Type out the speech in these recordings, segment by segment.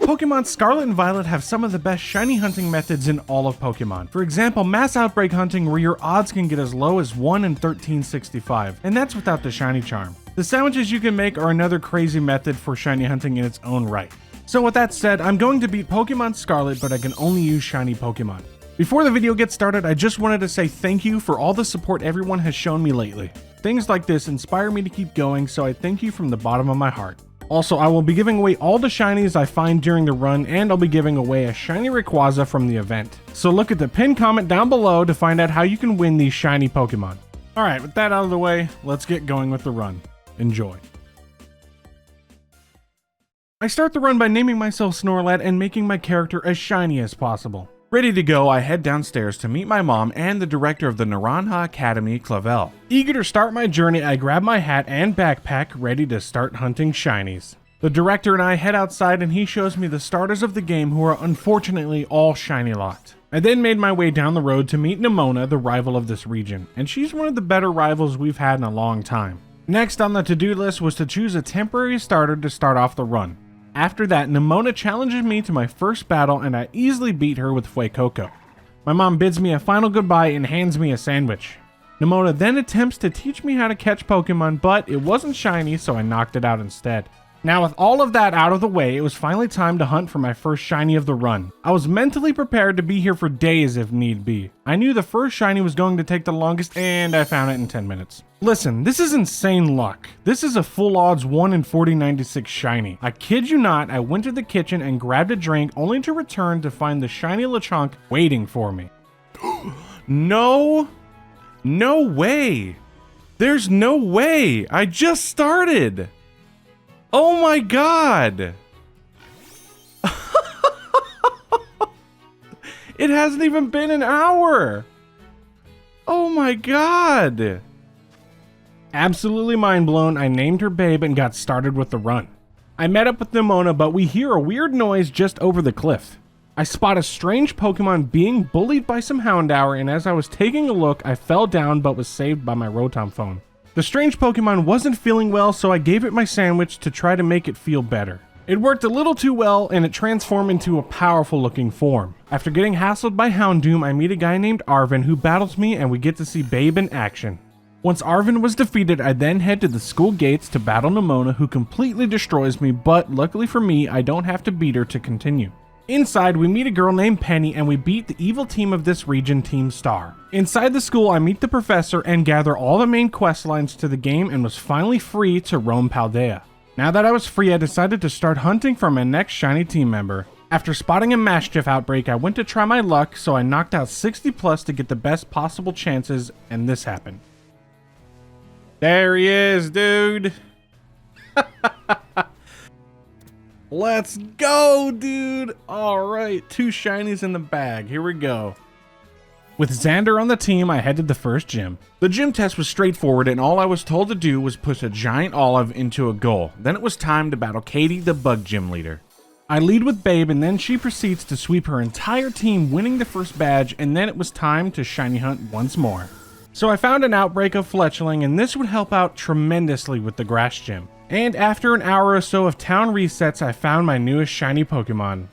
Pokemon Scarlet and Violet have some of the best shiny hunting methods in all of Pokemon. For example, mass outbreak hunting, where your odds can get as low as 1 in 1365, and that's without the shiny charm. The sandwiches you can make are another crazy method for shiny hunting in its own right. So with that said, I'm going to beat Pokemon Scarlet, but I can only use shiny Pokemon. Before the video gets started, I just wanted to say thank you for all the support everyone has shown me lately. Things like this inspire me to keep going, so I thank you from the bottom of my heart. Also, I will be giving away all the shinies I find during the run, and I'll be giving away a shiny Rayquaza from the event. So look at the pinned comment down below to find out how you can win these shiny Pokemon. Alright, with that out of the way, let's get going with the run. Enjoy. I start the run by naming myself Snorlax and making my character as shiny as possible. Ready to go, I head downstairs to meet my mom and the director of the Naranja Academy, Clavel. Eager to start my journey, I grab my hat and backpack, ready to start hunting shinies. The director and I head outside and he shows me the starters of the game who are unfortunately all shiny locked. I then made my way down the road to meet Nemona, the rival of this region, and she's one of the better rivals we've had in a long time. Next on the to-do list was to choose a temporary starter to start off the run. After that, Nemona challenges me to my first battle and I easily beat her with Fuecoco. My mom bids me a final goodbye and hands me a sandwich. Nemona then attempts to teach me how to catch Pokemon, but it wasn't shiny, so I knocked it out instead. Now with all of that out of the way, it was finally time to hunt for my first shiny of the run. I was mentally prepared to be here for days if need be. I knew the first shiny was going to take the longest and I found it in 10 minutes. Listen, this is insane luck. This is a full odds 1 in 4096 shiny. I kid you not, I went to the kitchen and grabbed a drink only to return to find the shiny Lechonk waiting for me. No way. There's no way. I just started. Oh my god! It hasn't even been an hour! Oh my god! Absolutely mind blown, I named her Babe and got started with the run. I met up with Nemona, but we hear a weird noise just over the cliff. I spot a strange Pokemon being bullied by some Houndour, and as I was taking a look, I fell down but was saved by my Rotom phone. The strange Pokemon wasn't feeling well, so I gave it my sandwich to try to make it feel better. It worked a little too well, and it transformed into a powerful looking form. After getting hassled by Houndoom, I meet a guy named Arvin who battles me and we get to see Babe in action. Once Arvin was defeated, I then head to the school gates to battle Nemona, who completely destroys me, but luckily for me, I don't have to beat her to continue. Inside, we meet a girl named Penny and we beat the evil team of this region, Team Star. Inside the school, I meet the professor and gather all the main quest lines to the game and was finally free to roam Paldea. Now that I was free, I decided to start hunting for my next shiny team member. After spotting a Mischief outbreak, I went to try my luck, so I knocked out 60 plus to get the best possible chances, and this happened. There he is, dude! Let's go, dude! Alright, 2 shinies in the bag. Here we go. With Xander on the team, I headed the first gym. The gym test was straightforward and all I was told to do was push a giant olive into a goal. Then it was time to battle Katie, the bug gym leader. I lead with Babe and then she proceeds to sweep her entire team, winning the first badge, and then it was time to shiny hunt once more. So I found an outbreak of Fletchling and this would help out tremendously with the grass gym. And after an hour or so of town resets, I found my newest shiny Pokemon.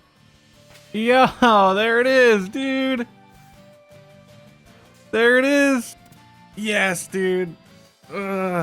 Yo, there it is, dude. There it is. Yes, dude. I'm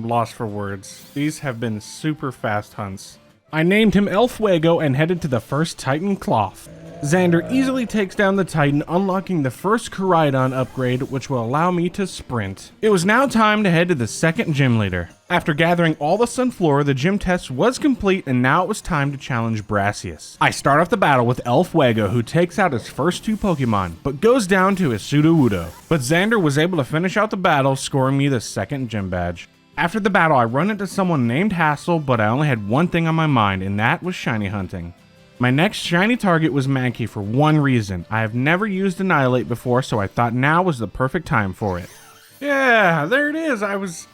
lost for words. These have been super fast hunts. I named him El Fuego and headed to the first Titan Cloth. Xander easily takes down the Titan, unlocking the first Koraidon upgrade, which will allow me to sprint. It was now time to head to the second gym leader. After gathering all the Sunflora, the gym test was complete and now it was time to challenge Brassius. I start off the battle with El Fuego, who takes out his first 2 Pokemon, but goes down to his Sudowoodo. But Xander was able to finish out the battle, scoring me the second gym badge. After the battle, I run into someone named Hassel, but I only had one thing on my mind, and that was shiny hunting. My next shiny target was Mankey for one reason. I have never used Annihilate before, so I thought now was the perfect time for it. Yeah, there it is. I was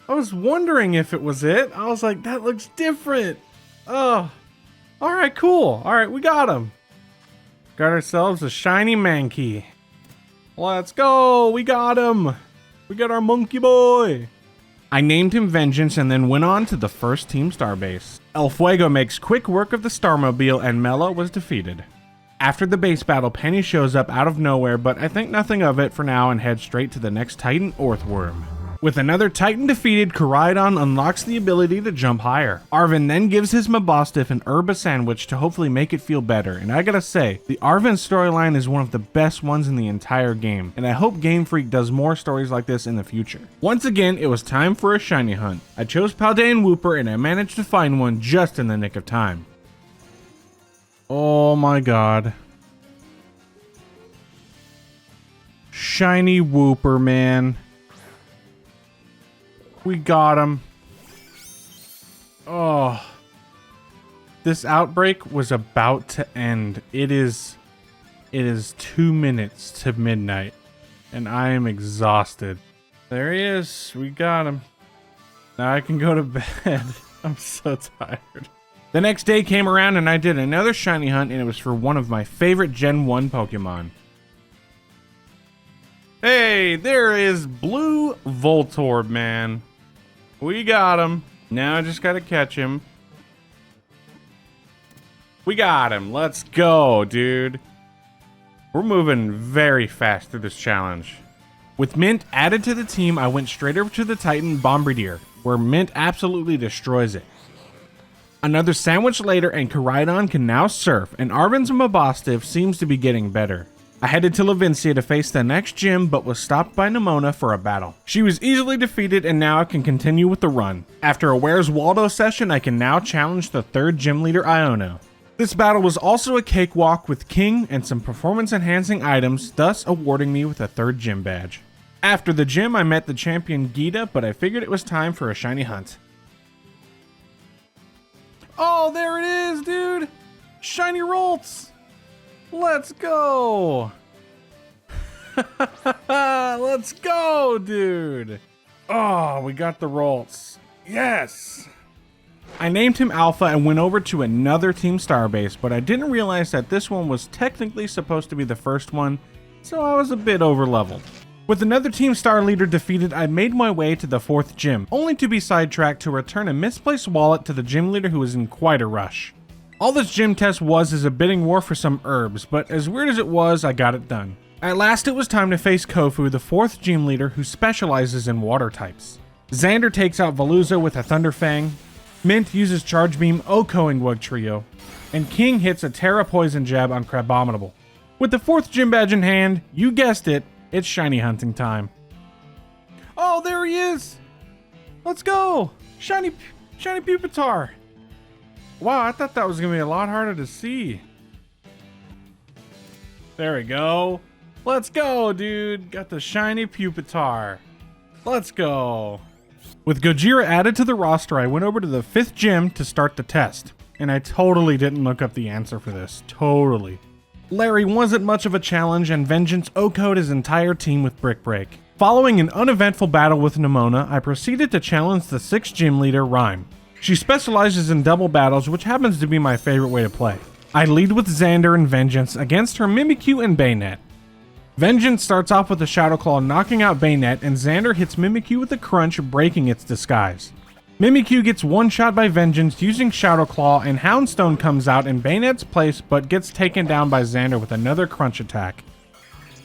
wondering if it was it. I was like, that looks different. Oh, all right, cool. All right, we got him. Got ourselves a shiny Mankey. Let's go. We got him. We got our monkey boy. I named him Vengeance and then went on to the first Team Starbase. El Fuego makes quick work of the Starmobile and Mello was defeated. After the base battle, Penny shows up out of nowhere, but I think nothing of it for now and head straight to the next Titan, Orthworm. With another Titan defeated, Koraidon unlocks the ability to jump higher. Arven then gives his Mabostiff an herba sandwich to hopefully make it feel better, and I gotta say, the Arven storyline is one of the best ones in the entire game, and I hope Game Freak does more stories like this in the future. Once again, it was time for a shiny hunt. I chose Paldean Wooper and I managed to find one just in the nick of time. Oh my god. Shiny Wooper, man. We got him. Oh. This outbreak was about to end. It is 2 minutes to midnight, and I am exhausted. There he is. We got him. Now I can go to bed. I'm so tired. The next day came around and I did another shiny hunt, and it was for one of my favorite Gen 1 Pokemon. Hey, there is Blue Voltorb, man. We got him. Now I just gotta catch him. We got him. Let's go, dude. We're moving very fast through this challenge. With Mint added to the team, I went straight over to the Titan Bombardier, where Mint absolutely destroys it. Another sandwich later and Koraidon can now surf, and Arven's Mabostiff seems to be getting better. I headed to Levincia to face the next gym, but was stopped by Nemona for a battle. She was easily defeated, and now I can continue with the run. After a Where's Waldo session, I can now challenge the third gym leader, Iono. This battle was also a cakewalk with King and some performance enhancing items, thus awarding me with a third gym badge. After the gym, I met the champion Gita, but I figured it was time for a shiny hunt. Oh, there it is, dude! Shiny Rolts! Let's go! Let's go, dude! Oh, we got the Rolts. Yes! I named him Alpha and went over to another Team Starbase, but I didn't realize that this one was technically supposed to be the first one, so I was a bit overleveled. With another Team Star leader defeated, I made my way to the fourth gym, only to be sidetracked to return a misplaced wallet to the gym leader who was in quite a rush. All this gym test was is a bidding war for some herbs, but as weird as it was, I got it done. At last it was time to face Kofu, the fourth gym leader who specializes in water types. Xander takes out Veluza with a Thunder Fang, Mint uses Charge Beam Okoing Wug Trio, and King hits a Terra Poison Jab on Crabominable. With the fourth gym badge in hand, you guessed it, it's shiny hunting time. Oh, there he is! Let's go! Shiny Pupitar! Wow, I thought that was going to be a lot harder to see. There we go. Let's go, dude. Got the shiny Pupitar. Let's go. With Gojira added to the roster, I went over to the fifth gym to start the test. And I totally didn't look up the answer for this. Totally. Larry wasn't much of a challenge, and Vengeance OHKO'd his entire team with Brick Break. Following an uneventful battle with Nemona, I proceeded to challenge the sixth gym leader, Rhyme. She specializes in double battles, which happens to be my favorite way to play. I lead with Xander and Vengeance against her Mimikyu and Baynet. Vengeance starts off with a Shadow Claw, knocking out Baynet, and Xander hits Mimikyu with a Crunch, breaking its disguise. Mimikyu gets one shot by Vengeance using Shadow Claw, and Houndstone comes out in Baynet's place but gets taken down by Xander with another Crunch attack.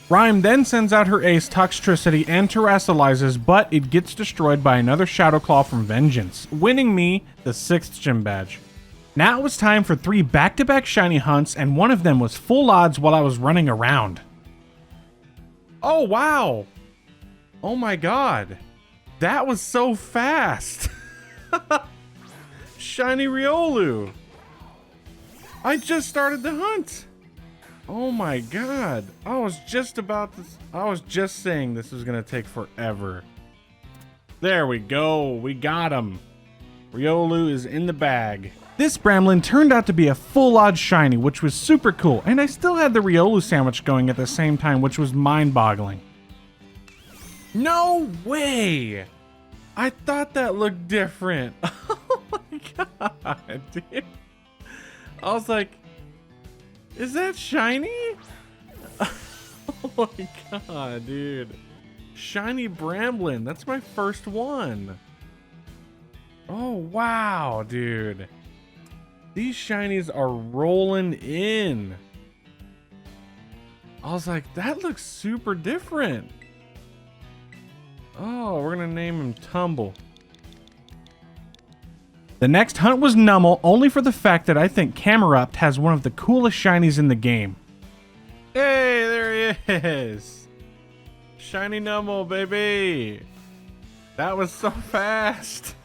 Rhyme then sends out her ace Toxtricity and terrestrializes, but it gets destroyed by another Shadow Claw from Vengeance, winning me the 6th gym badge. Now it was time for 3 back-to-back shiny hunts, and one of them was full odds while I was running around. Oh wow! Oh my god! That was so fast! Shiny Riolu! I just started the hunt! Oh my god. I was just saying this was gonna take forever. There we go. We got him. Riolu is in the bag. This Bramlin turned out to be a full odds shiny, which was super cool, and I still had the Riolu sandwich going at the same time, which was mind-boggling. No way! I thought that looked different. Oh my god, dude. I was like, is that shiny? Oh my god, dude. Shiny Bramblin. That's my first one. Oh, wow, dude. These shinies are rolling in. I was like, that looks super different. Oh, we're gonna name him Tumble. The next hunt was Numel, only for the fact that I think Camerupt has one of the coolest shinies in the game. Hey, there he is. Shiny Numel, baby. That was so fast.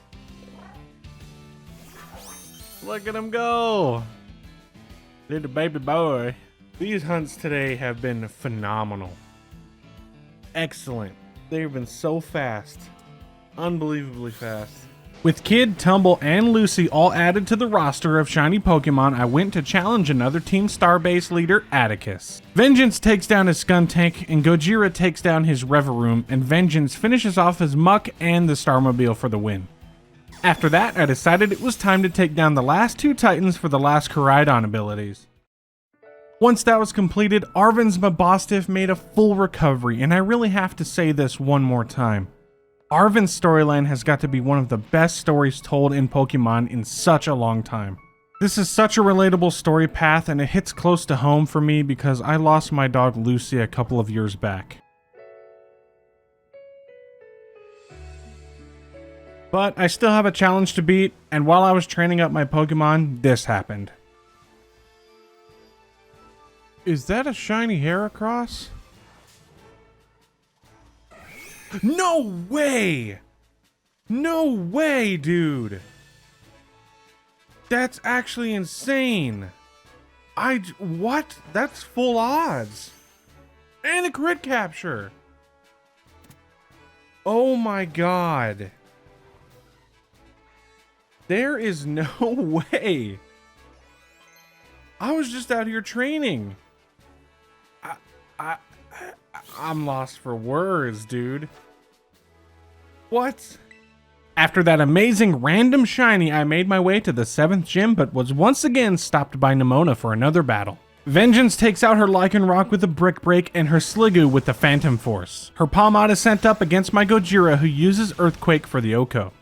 Look at him go. Little baby boy. These hunts today have been phenomenal. Excellent. They've been so fast. Unbelievably fast. With Kid, Tumble, and Lucy all added to the roster of shiny Pokemon, I went to challenge another Team Starbase leader, Atticus. Vengeance takes down his Skuntank, and Gojira takes down his Reveroom, and Vengeance finishes off his Muck and the Starmobile for the win. After that, I decided it was time to take down the last two Titans for the last Koraidon abilities. Once that was completed, Arven's Mabostiff made a full recovery, and I really have to say this one more time. Arven's storyline has got to be one of the best stories told in Pokemon in such a long time. This is such a relatable story path, and it hits close to home for me because I lost my dog Lucy a couple of years back. But I still have a challenge to beat, and while I was training up my Pokemon, this happened. Is that a shiny Heracross? No way! No way, dude! That's actually insane. What? That's full odds. And a crit capture. Oh my god. There is no way. I was just out here training. I'm lost for words, dude. What? After that amazing random shiny, I made my way to the 7th gym, but was once again stopped by Nemona for another battle. Vengeance takes out her Lycanroc with a Brick Break and her Sliggoo with the Phantom Force. Her Palmot is sent up against my Gojira, who uses Earthquake for the Oko.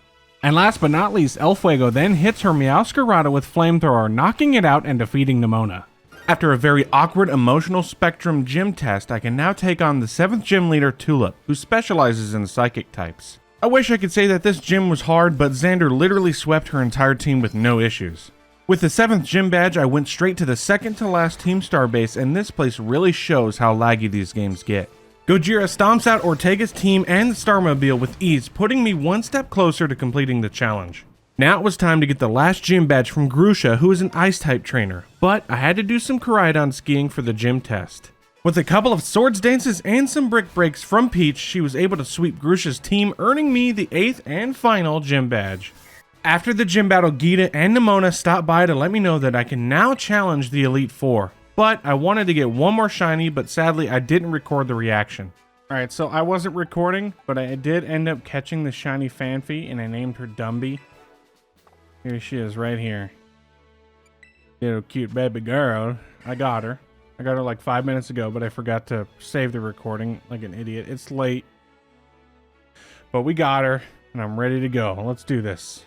And last but not least, El Fuego then hits her Meowscarada with Flamethrower, knocking it out and defeating Nemona. After a very awkward emotional spectrum gym test, I can now take on the 7th gym leader, Tulip, who specializes in psychic types. I wish I could say that this gym was hard, but Xander literally swept her entire team with no issues. With the 7th gym badge, I went straight to the second to last Team Starbase, and this place really shows how laggy these games get. Gojira stomps out Ortega's team and the Starmobile with ease, putting me one step closer to completing the challenge. Now it was time to get the last gym badge from Grusha, who is an Ice-type trainer, but I had to do some Koraidon skiing for the gym test. With a couple of Swords Dances and some Brick Breaks from Peach, she was able to sweep Grusha's team, earning me the 8th and final gym badge. After the gym battle, Geeta and Nemona stopped by to let me know that I can now challenge the Elite Four, but I wanted to get one more shiny, but sadly I didn't record the reaction. Alright, so I wasn't recording, but I did end up catching the shiny Phanpy, and I named her Dumby. Here she is, right here. Little cute baby girl. I got her. I got her like 5 minutes ago, but I forgot to save the recording like an idiot. It's late. But we got her, and I'm ready to go. Let's do this.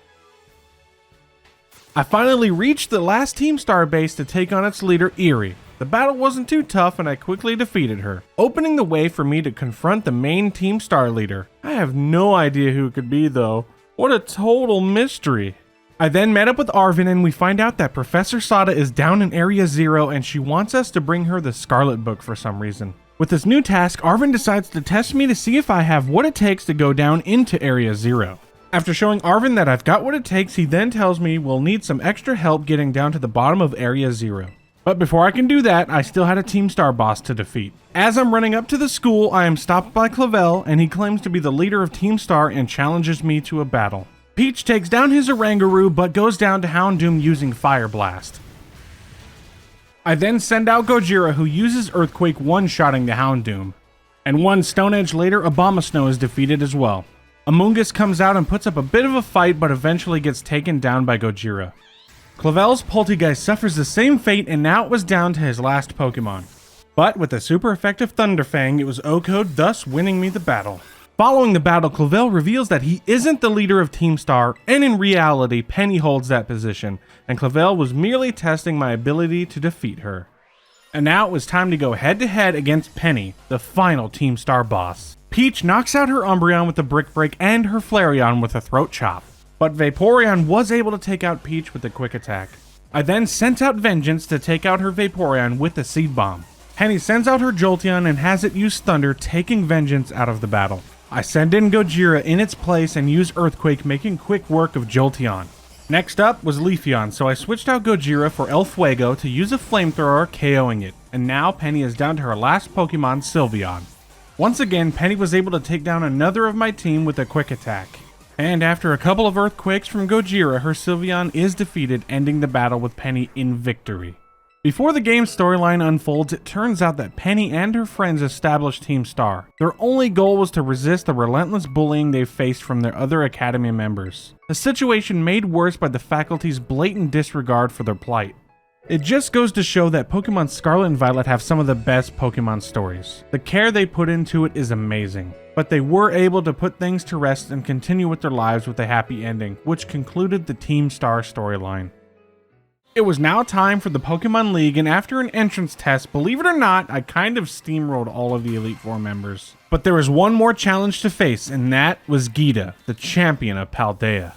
I finally reached the last Team Starbase to take on its leader, Eerie. The battle wasn't too tough, and I quickly defeated her, opening the way for me to confront the main Team Star leader. I have no idea who it could be, though. What a total mystery. I then met up with Arven, and we find out that Professor Sada is down in Area 0, and she wants us to bring her the Scarlet book for some reason. With this new task, Arven decides to test me to see if I have what it takes to go down into Area 0. After showing Arven that I've got what it takes, he then tells me we'll need some extra help getting down to the bottom of Area 0. But before I can do that, I still had a Team Star boss to defeat. As I'm running up to the school, I am stopped by Clavel, and he claims to be the leader of Team Star and challenges me to a battle. Peach takes down his Oranguru, but goes down to Houndoom using Fire Blast. I then send out Gojira, who uses Earthquake one-shotting the Houndoom. And one Stone Edge later, Abomasnow is defeated as well. Amoonguss comes out and puts up a bit of a fight, but eventually gets taken down by Gojira. Clavel's Poltegeist suffers the same fate, and now it was down to his last Pokemon. But with a super effective Thunderfang, it was OHKO'd, thus winning me the battle. Following the battle, Clavel reveals that he isn't the leader of Team Star, and in reality, Penny holds that position, and Clavel was merely testing my ability to defeat her. And now it was time to go head-to-head against Penny, the final Team Star boss. Peach knocks out her Umbreon with a Brick Break and her Flareon with a Throat Chop, but Vaporeon was able to take out Peach with a Quick Attack. I then sent out Vengeance to take out her Vaporeon with a Seed Bomb. Penny sends out her Jolteon and has it use Thunder, taking Vengeance out of the battle. I send in Gojira in its place and use Earthquake, making quick work of Jolteon. Next up was Leafeon, so I switched out Gojira for El Fuego to use a Flamethrower, KOing it, and now Penny is down to her last Pokemon, Sylveon. Once again, Penny was able to take down another of my team with a Quick Attack. And after a couple of Earthquakes from Gojira, her Sylveon is defeated, ending the battle with Penny in victory. Before the game's storyline unfolds, it turns out that Penny and her friends established Team Star. Their only goal was to resist the relentless bullying they faced from their other Academy members. The situation made worse by the faculty's blatant disregard for their plight. It just goes to show that Pokemon Scarlet and Violet have some of the best Pokemon stories. The care they put into it is amazing, but they were able to put things to rest and continue with their lives with a happy ending, which concluded the Team Star storyline. It was now time for the Pokemon League, and after an entrance test, believe it or not, I kind of steamrolled all of the Elite Four members. But there was one more challenge to face, and that was Geeta, the champion of Paldea.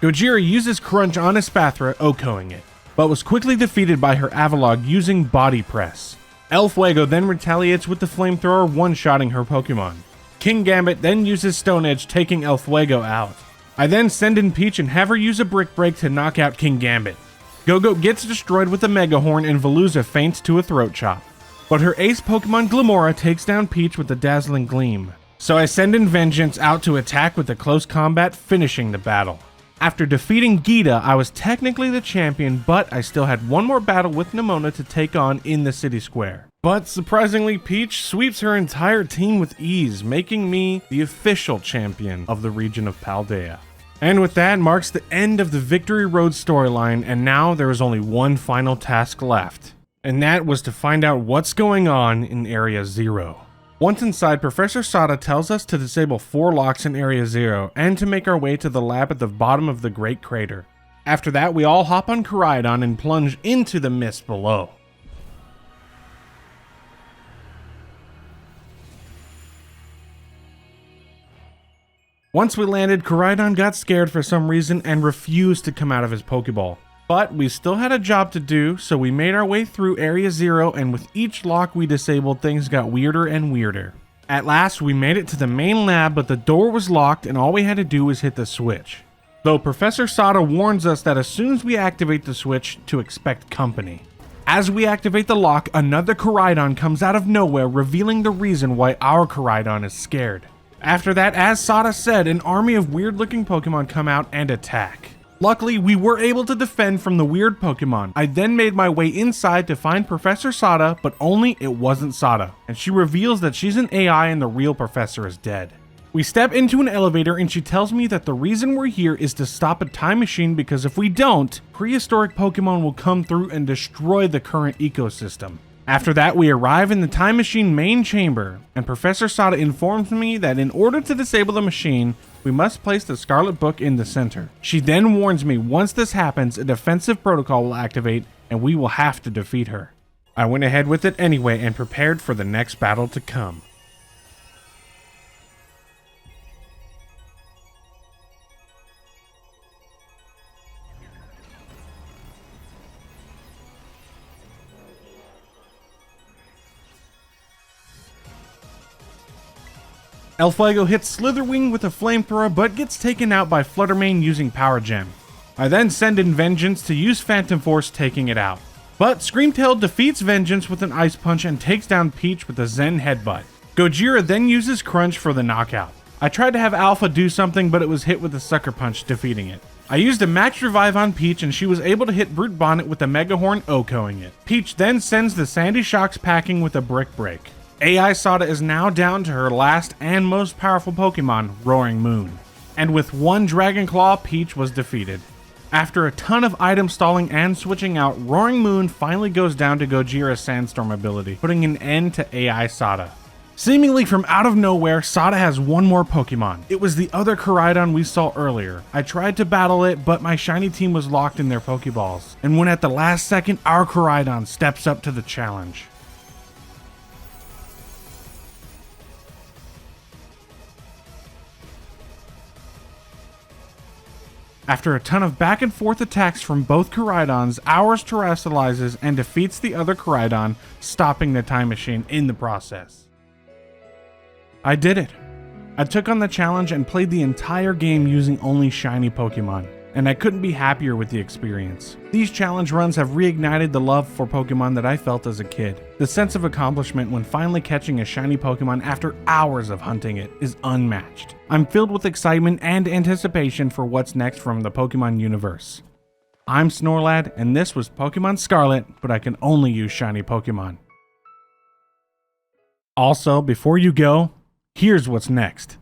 Gojira uses Crunch on Espathra, OHKOing it, but was quickly defeated by her Avalog using Body Press. El Fuego then retaliates with the Flamethrower, one-shotting her Pokemon. King Gambit then uses Stone Edge, taking El Fuego out. I then send in Peach and have her use a Brick Break to knock out King Gambit. Go-Go gets destroyed with a Mega Horn and Veluza faints to a Throat Chop. But her ace Pokemon Glimora takes down Peach with a Dazzling Gleam. So I send in Vengeance out to attack with a close combat, finishing the battle. After defeating Geeta, I was technically the champion, but I still had one more battle with Nemona to take on in the city square. But surprisingly, Peach sweeps her entire team with ease, making me the official champion of the region of Paldea. And with that marks the end of the Victory Road storyline, and now there is only one final task left. And that was to find out what's going on in Area 0. Once inside, Professor Sada tells us to disable 4 locks in Area 0, and to make our way to the lab at the bottom of the Great Crater. After that, we all hop on Koraidon and plunge into the mist below. Once we landed, Koraidon got scared for some reason and refused to come out of his Pokeball. But we still had a job to do, so we made our way through Area 0, and with each lock we disabled, things got weirder and weirder. At last, we made it to the main lab, but the door was locked and all we had to do was hit the switch. Though Professor Sada warns us that as soon as we activate the switch, to expect company. As we activate the lock, another Koraidon comes out of nowhere, revealing the reason why our Koraidon is scared. After that, as Sada said, an army of weird-looking Pokemon come out and attack. Luckily, we were able to defend from the weird Pokemon. I then made my way inside to find Professor Sada, but only it wasn't Sada, and she reveals that she's an AI and the real professor is dead. We step into an elevator and she tells me that the reason we're here is to stop a time machine because if we don't, prehistoric Pokemon will come through and destroy the current ecosystem. After that, we arrive in the time machine main chamber, and Professor Sada informs me that in order to disable the machine, we must place the Scarlet Book in the center. She then warns me once this happens, a defensive protocol will activate and we will have to defeat her. I went ahead with it anyway and prepared for the next battle to come. El Fuego hits Slitherwing with a Flamethrower but gets taken out by Fluttermane using Power Gem. I then send in Vengeance to use Phantom Force, taking it out. But Screamtail defeats Vengeance with an Ice Punch and takes down Peach with a Zen Headbutt. Gojira then uses Crunch for the knockout. I tried to have Alpha do something, but it was hit with a Sucker Punch, defeating it. I used a Max Revive on Peach and she was able to hit Brute Bonnet with a Mega Horn, OHKOing it. Peach then sends the Sandy Shocks packing with a Brick Break. AI Sada is now down to her last and most powerful Pokemon, Roaring Moon. And with one Dragon Claw, Peach was defeated. After a ton of item stalling and switching out, Roaring Moon finally goes down to Gojira's Sandstorm ability, putting an end to AI Sada. Seemingly from out of nowhere, Sada has one more Pokemon. It was the other Koraidon we saw earlier. I tried to battle it, but my shiny team was locked in their Pokeballs. And when at the last second, our Koraidon steps up to the challenge. After a ton of back and forth attacks from both Koraidons, ours terrestrializes and defeats the other Koraidon, stopping the time machine in the process. I did it. I took on the challenge and played the entire game using only shiny Pokemon, and I couldn't be happier with the experience. These challenge runs have reignited the love for Pokemon that I felt as a kid. The sense of accomplishment when finally catching a shiny Pokemon after hours of hunting it is unmatched. I'm filled with excitement and anticipation for what's next from the Pokemon universe. I'm Snorlad, and this was Pokemon Scarlet, but I can only use shiny Pokemon. Also, before you go, here's what's next.